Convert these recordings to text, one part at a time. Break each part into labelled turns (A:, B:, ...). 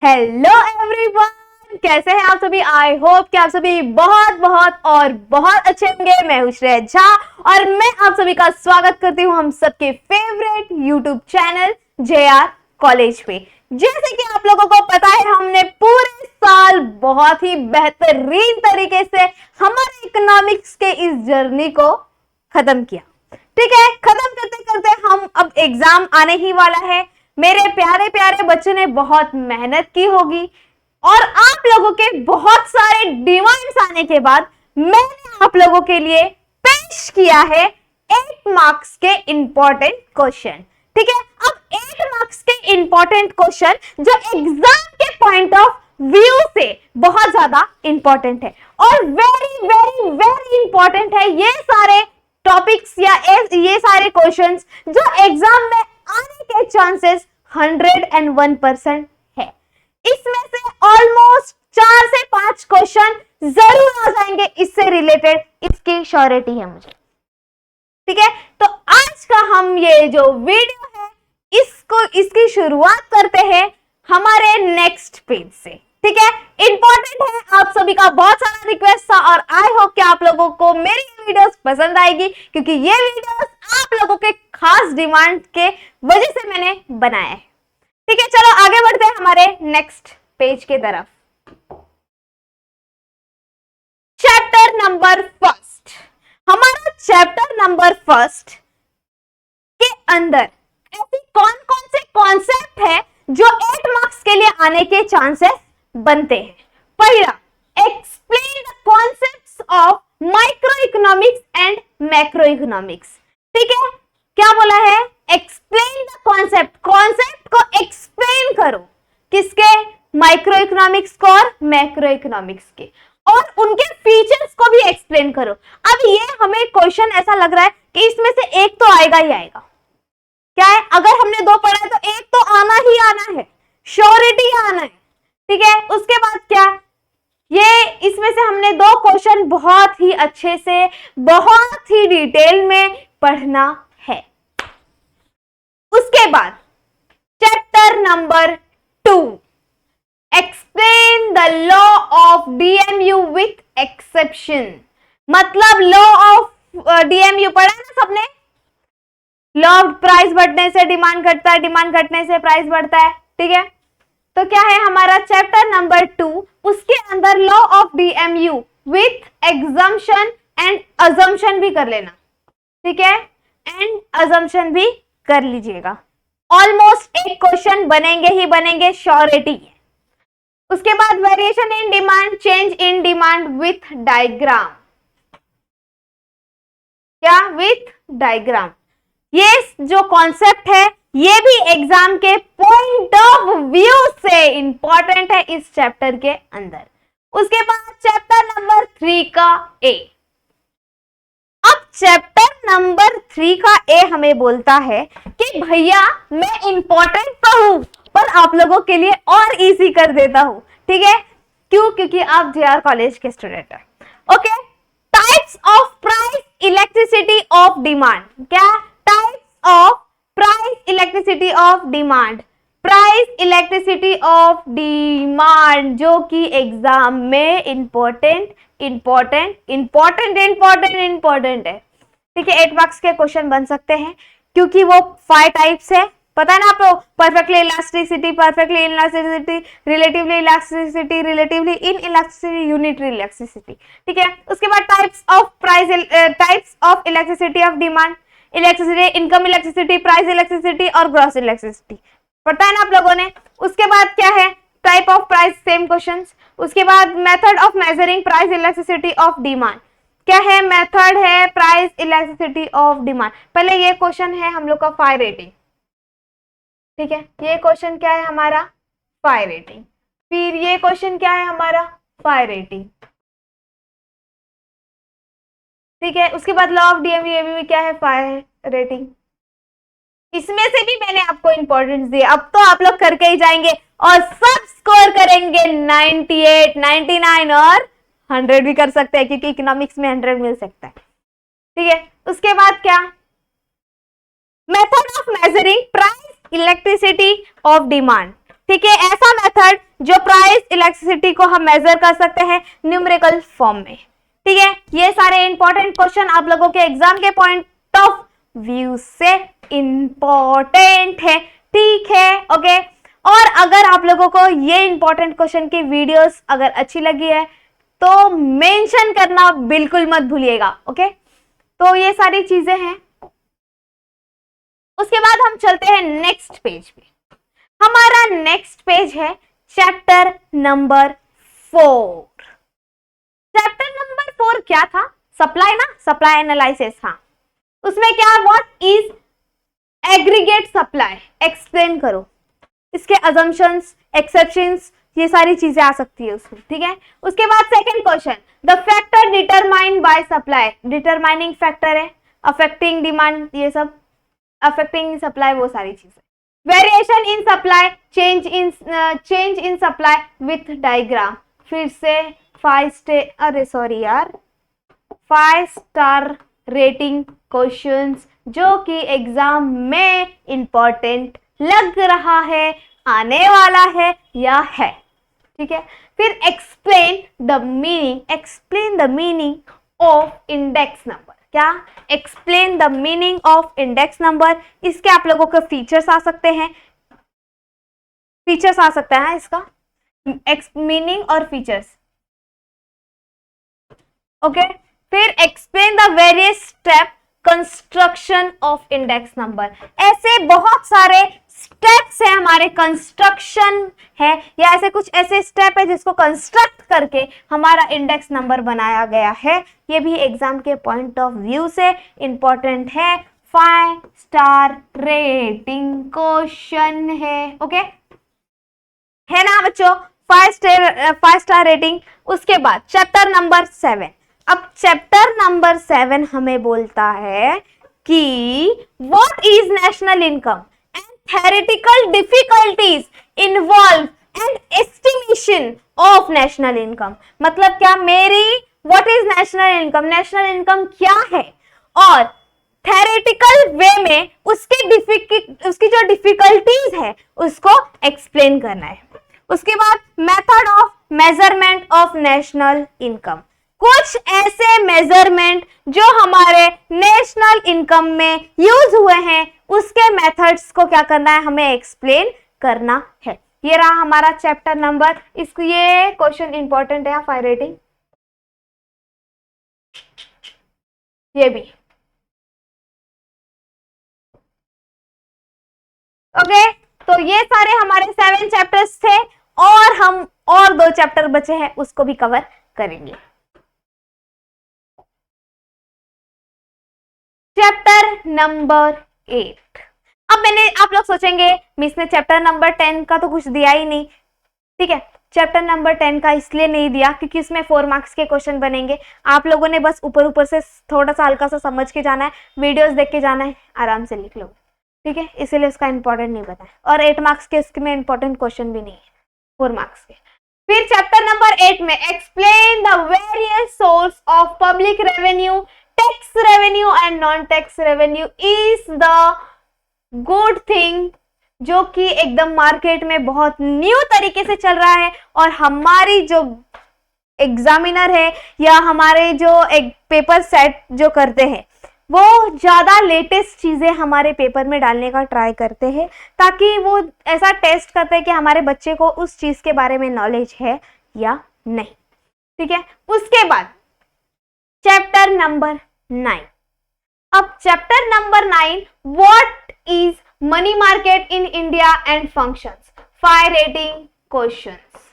A: Hello everyone, कैसे हैं आप सभी। आई होप कि आप सभी बहुत बहुत और बहुत अच्छे होंगे। मैं हूं श्रेया झा और मैं आप सभी का स्वागत करती हूं हम सबके favourite YouTube channel JR college पे। जैसे कि आप लोगों को पता है, हमने पूरे साल बहुत ही बेहतरीन तरीके से हमारे इकोनॉमिक्स के इस जर्नी को खत्म किया। ठीक है, खत्म करते करते हम अब एग्जाम आने ही वाला है। मेरे प्यारे प्यारे बच्चों ने बहुत मेहनत की होगी और आप लोगों के बहुत सारे डिमांड्स आने के बाद मैंने आप लोगों के लिए पेश किया है 8 मार्क्स के इंपॉर्टेंट क्वेश्चन। ठीक है, अब 8 मार्क्स के इंपॉर्टेंट क्वेश्चन जो एग्जाम के पॉइंट ऑफ व्यू से बहुत ज्यादा इंपॉर्टेंट है और वेरी वेरी वेरी इंपॉर्टेंट है। ये सारे टॉपिक्स या ये सारे क्वेश्चंस जो एग्जाम में आने के चांसेस 101% है। इसमें से ऑलमोस्ट 4 से 5 क्वेश्चन जरूर आ जाएंगे इससे रिलेटेड, इसकी श्योरिटी है मुझे। ठीक है, तो आज का हम ये जो वीडियो है इसकी शुरुआत करते हैं हमारे नेक्स्ट पेज से। ठीक है, इंपॉर्टेंट है, आप सभी का बहुत सारा रिक्वेस्ट था और आई होप कि आप लोगों को मेरी वीडियोस पसंद आएगी, क्योंकि ये वीडियोस आप लोगों के खास डिमांड के वजह से मैंने बनाया है। ठीक है, चलो आगे बढ़ते हैं हमारे नेक्स्ट पेज के तरफ। चैप्टर नंबर फर्स्ट, हमारा चैप्टर नंबर फर्स्ट के अंदर ऐसी कौन कौन से कॉन्सेप्ट है जो 8 मार्क्स के लिए आने के चांसेस बनते हैं। पहला, explain the concepts of micro economics and macro economics. ठीक है, क्या बोला है? एक्सप्लेन द कॉन्सेप्ट, कॉन्सेप्ट को एक्सप्लेन करो। किसके? माइक्रो इकोनॉमिक्स को और मैक्रो इकोनॉमिक्स के, और उनके फीचर्स को भी एक्सप्लेन करो। अब ये हमें क्वेश्चन ऐसा लग रहा है कि इसमें से एक तो आएगा ही आएगा। क्या है? अगर हमने 2 पढ़ा है तो एक तो आना ही आना है, श्योरिटी आना है। ठीक है, उसके बाद क्या? ये इसमें से हमने 2 क्वेश्चन बहुत ही अच्छे से, बहुत ही डिटेल में पढ़ना है। उसके बाद chapter number 2, explain the law of DMU with exception. मतलब लॉ ऑफ DMU पढ़ा है ना सबने? लॉ प्राइस बढ़ने से डिमांड घटता है, डिमांड घटने से प्राइस बढ़ता है। ठीक है, तो क्या है हमारा चैप्टर नंबर 2, उसके अंदर law of DMU with exemption and assumption भी कर लेना। ठीक है, एंड अजम्पशन भी कर लीजिएगा। ऑलमोस्ट एक क्वेश्चन बनेंगे ही बनेंगे, श्योरिटी है। उसके बाद variation in demand, change in demand with diagram. क्या? With diagram. ये जो कॉन्सेप्ट है ये भी एग्जाम के पॉइंट ऑफ व्यू से इंपॉर्टेंट है इस चैप्टर के अंदर। उसके बाद चैप्टर नंबर 3 का ए। अब चैप्टर नंबर 3 का ए हमें बोलता है कि भैया मैं इंपॉर्टेंट तो हूं पर आप लोगों के लिए और इजी कर देता हूं। ठीक है, क्यों? क्योंकि आप JR कॉलेज के स्टूडेंट हैं। Okay, types of price elasticity of demand. क्या? Types of price elasticity of demand, price elasticity of demand, जो कि एग्जाम में इंपॉर्टेंट है। ठीक है, 8 मार्क्स के क्वेश्चन बन सकते हैं क्योंकि वो 5 टाइप्स है। पता है ना आपको? Perfectly elasticity, perfectly elasticity, relatively elasticity, relatively in elasticity, unitary elasticity. ठीक है, उसके बाद types of price, types of electricity of demand, electricity, income elasticity, price elasticity और ग्रॉस इलेक्ट्रिसिटी। पता है ना आप लोगों ने? उसके बाद क्या है? Type of price, same questions. उसके बाद method of measuring price elasticity of demand. क्या है? मेथड है प्राइस इलेक्ट्रिसिटी ऑफ डिमांड। पहले ये क्वेश्चन है हम लोग का फायर रेटिंग। ठीक है, ये क्वेश्चन क्या है हमारा? Fire rating. फिर ये क्वेश्चन क्या है हमारा? Fire rating. ठीक है, उसके बाद लॉ ऑफ DMU में क्या है? Fire rating. इसमें से भी मैंने आपको इंपॉर्टेंस दिया। अब तो आप लोग करके ही जाएंगे और सब स्कोर करेंगे 98, 99 और 100 भी कर सकते हैं, क्योंकि इकोनॉमिक्स में 100 मिल सकता है। ठीक है, उसके बाद क्या? Method of measuring price elasticity of demand. ठीक है, ऐसा मेथड जो प्राइस इलेक्ट्रिसिटी को हम मेजर कर सकते हैं न्यूमेरिकल फॉर्म में। ठीक है, ये सारे इंपॉर्टेंट क्वेश्चन आप लोगों के एग्जाम के पॉइंट ऑफ व्यू से इंपॉर्टेंट है। ठीक है, ओके। और अगर आप लोगों को ये इंपॉर्टेंट क्वेश्चन की वीडियोस अगर अच्छी लगी है तो मेंशन करना बिल्कुल मत भूलिएगा। ओके, तो ये सारी चीजें हैं। उसके बाद हम चलते हैं नेक्स्ट पेज पे। हमारा नेक्स्ट पेज है चैप्टर नंबर 4। चैप्टर नंबर 4 क्या था? सप्लाई ना, सप्लाई एनालिसिस। हाँ, उसमें क्या, what is aggregate supply, explain करो। इसके अजम्पशंस, एक्सेप्शंस, ये सारी चीजें आ सकती है उसमें। ठीक है, उसके बाद second question, the factor determined by supply, determining factor है, अफेक्टिंग डिमांड, ये सब अफेक्टिंग सप्लाई, वो सारी चीजें। Variation in supply, change in supply with diagram. फिर से 5 स्टार रेटिंग क्वेश्चंस जो कि एग्जाम में इंपॉर्टेंट लग रहा है, आने वाला है या है। ठीक है, फिर explain the meaning of index number. क्या? Explain the meaning of index number. इसके आप लोगों के फीचर्स आ सकते हैं, इसका मीनिंग और फीचर्स। ओके, फिर explain the various step construction of index number. ऐसे बहुत सारे स्टेप्स है, हमारे कंस्ट्रक्शन है या ऐसे कुछ ऐसे स्टेप है जिसको कंस्ट्रक्ट करके हमारा इंडेक्स नंबर बनाया गया है। ये भी एग्जाम के पॉइंट ऑफ व्यू से इंपॉर्टेंट है। 5 स्टार रेटिंग क्वेश्चन है। ओके, है ना बच्चों? 5 स्टार रेटिंग। उसके बाद चैप्टर नंबर 7। अब चैप्टर नंबर 7 हमें बोलता है कि what is national income and theoretical difficulties involved and estimation of national income। मतलब क्या मेरी what is national income, national income क्या है, और theoretical वे में उसकी जो डिफिकल्टीज है उसको एक्सप्लेन करना है। उसके बाद method of measurement of national income, कुछ ऐसे मेजरमेंट जो हमारे नेशनल इनकम में यूज हुए हैं उसके मेथड्स को क्या करना है, हमें एक्सप्लेन करना है। ये रहा हमारा चैप्टर नंबर। इसको ये क्वेश्चन इंपॉर्टेंट है, 5 रेटिंग। ये भी ओके। तो ये सारे हमारे 7 चैप्टर्स थे और हम और 2 चैप्टर बचे हैं, उसको भी कवर करेंगे। Chapter number 8। अब आप लोग सोचेंगे मिस ने चैप्टर नंबर 10 का तो कुछ दिया ही नहीं। ठीक है, चैप्टर नंबर 10 का इसलिए नहीं दिया क्योंकि इसमें 4 मार्क्स के क्वेश्चन बनेंगे। आप लोगों ने बस ऊपर से थोड़ा सा हल्का सा समझ के जाना है, वीडियोस देख के जाना है, आराम से लिख लो। ठीक है, इसीलिए उसका इंपॉर्टेंट नहीं बताया। और 8 मार्क्स के इसमें इंपॉर्टेंट क्वेश्चन भी नहीं है, 4 मार्क्स के। फिर चैप्टर नंबर 8 में explain the various source of public revenue, tax revenue and non tax revenue is the good thing, जो कि एकदम मार्केट में बहुत न्यू तरीके से चल रहा है और हमारी जो एग्जामिनर है या हमारे जो एक पेपर सेट जो करते हैं वो ज्यादा लेटेस्ट चीजें हमारे पेपर में डालने का ट्राई करते हैं, ताकि वो ऐसा टेस्ट करते हैं कि हमारे बच्चे को उस चीज के बारे में नॉलेज है या नहीं। ठीक है, उसके बाद चैप्टर नंबर 9। अब chapter number 9, what is money market in India and functions, 5 rating questions.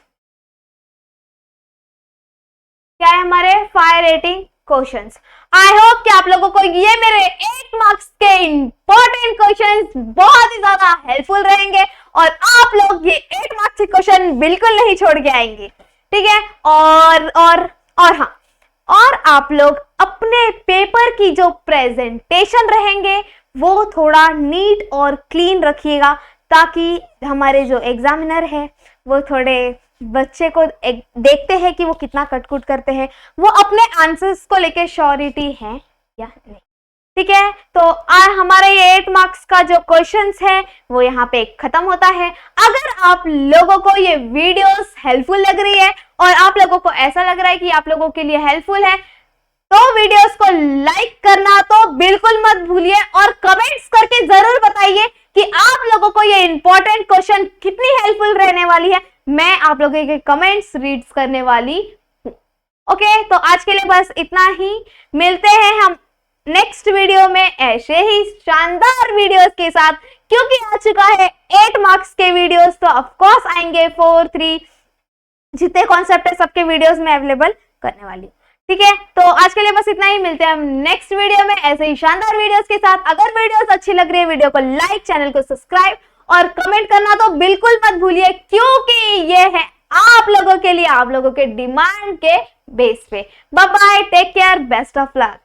A: क्या है हमारे 5 रेटिंग क्वेश्चंस। आई होप कि आप लोगों को ये मेरे 8 मार्क्स के इंपॉर्टेंट क्वेश्चंस बहुत ही ज्यादा हेल्पफुल रहेंगे और आप लोग ये 8 मार्क्स के क्वेश्चन बिल्कुल नहीं छोड़ के आएंगे। ठीक है, और हाँ, और आप लोग अपने पेपर की जो प्रेजेंटेशन रहेंगे वो थोड़ा नीट और क्लीन रखिएगा, ताकि हमारे जो एग्जामिनर है वो थोड़े बच्चे को देखते हैं कि वो कितना कटकुट करते हैं, वो अपने आंसर्स को लेके श्योरिटी है या नहीं। ठीक है, तो हमारे ये 8 मार्क्स का जो क्वेश्चंस है वो यहाँ पे खत्म होता है। अगर आप लोगों को ये वीडियोस हेल्पफुल लग रही है और आप लोगों को ऐसा लग रहा है कि आप लोगों के लिए हेल्पफुल है, तो वीडियोस को लाइक करना तो बिल्कुल मत भूलिए और कमेंट्स करके जरूर बताइए कि आप लोगों को ये इंपॉर्टेंट क्वेश्चन कितनी हेल्पफुल रहने वाली है। मैं आप लोगों के कमेंट्स रीड्स करने वाली हूं। ओके, तो आज के लिए बस इतना ही। मिलते हैं हम नेक्स्ट वीडियो में ऐसे ही शानदार वीडियोस के साथ, क्योंकि आ चुका है 8 मार्क्स के वीडियोस, तो ऑफ कोर्स आएंगे 4, 3 जितने कॉन्सेप्ट है सबके वीडियोस में अवेलेबल करने वाली हूँ। ठीक है, तो आज के लिए बस इतना ही। मिलते हैं हम नेक्स्ट वीडियो में ऐसे ही शानदार वीडियोस के साथ। अगर वीडियोस अच्छी लग रही है, वीडियो को लाइक, चैनल को सब्सक्राइब और कमेंट करना तो बिल्कुल मत भूलिए, क्योंकि ये है आप लोगों के लिए, आप लोगों के डिमांड के बेस पे। Bye bye, take care, best of luck.